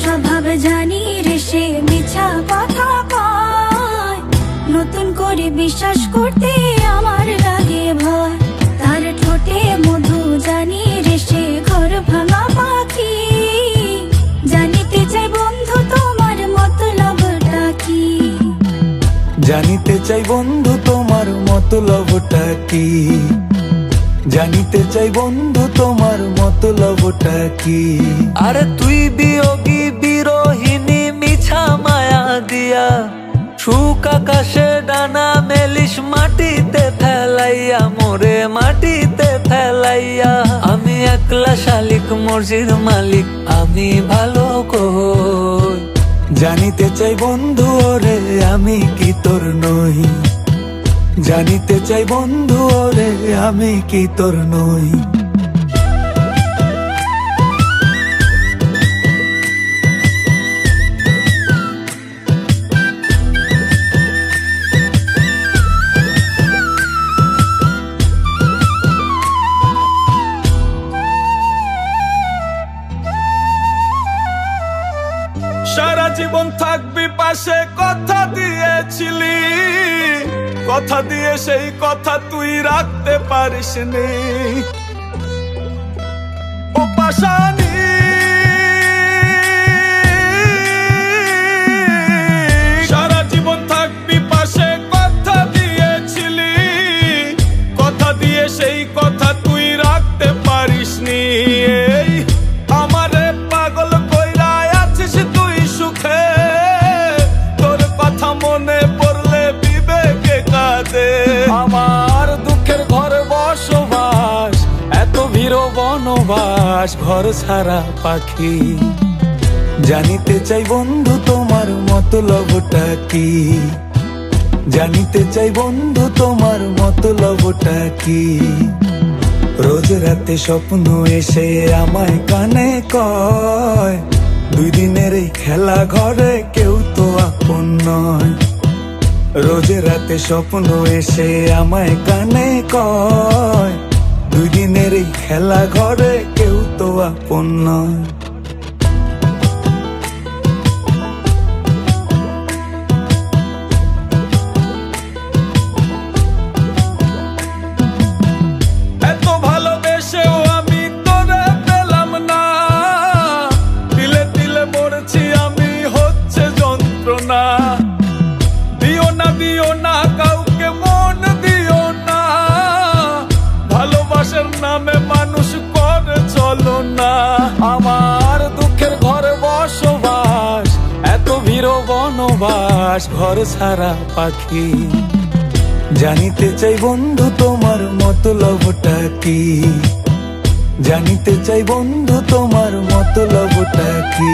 স্বভাবে জানি রে সে মিছা কথা কয়, নতুন করে বিশ্বাস করতে আমার লাগে ভয়। তার ঠোঁটে মধু জানি রে সে ঘর ভাঙা পাখি, জানিতে চাই বন্ধু তোমার মতলবটা কি। জানিতে চাই বন্ধু তোমার মতলবটা কি, জানিতে চাই বন্ধু তোমার মতলবটা কি। আরে তুই বিয়োগী বিরোহিনী মিছা মায়া দিয়া, সুখ আকাশে ডানা মেলিস মাটিতে ফেলাইয়া, মোরে মাটিতে ফেলাইয়া। আমি একলা শালিক মর্জির মালিক, আমি ভালো কই। জানিতে চাই বন্ধু ওরে আমি কি তোর নই, জানিতে চাই বন্ধু ওরে আমি কি তোর নই। সারা জীবন থাকবি পাশে কথা দিয়েছিলি, কথা দিয়ে সেই কথা তুই রাখতে পারিসনি। ও পাশানি সারা জীবন থাকবি পাশে কথা দিয়েছিলি, কথা দিয়ে সেই কথা তুই রাখতে পারিসনি। আমারে পাগল কইরা আছিস তুই সুখে, তোর কথা মনে পড়লে বিবেকে কাঁদে। আমার দুঃখের ঘর বসবাস, এত ভিড় বনবাস, ঘর ছাড়া পাখি। জানিতে চাই বন্ধু তোমার মতলবটা কি, জানিতে চাই বন্ধু তোমার মতলবটা কি। রোজ রাতে স্বপ্ন এসে আমায় কানে কয়, দুই দিনের এই খেলা ঘরে কেউ তো আপন নয়। রোজ রাতে স্বপ্ন এসে আমায় কানে কয়, দুই দিনের এই খেলা ঘরে কেউ তো আপন নয়। এত ভালোবেসেও আমি তোরে পেলাম না, দিলে দিলে মরছি আমি, হচ্ছে যন্ত্রণা। দিও না কাউকে মন দিও না, ভালোবাসার নামে মানুষ করে চলো না। আমার দুঃখের ঘরে বসবাস, এত ভিড় বনবাস, ঘর ছাড়া পাখি। জানিতে চাই বন্ধু তোমার মতলবটা কি, জানিতে চাই বন্ধু তোমার মতলবটা কি।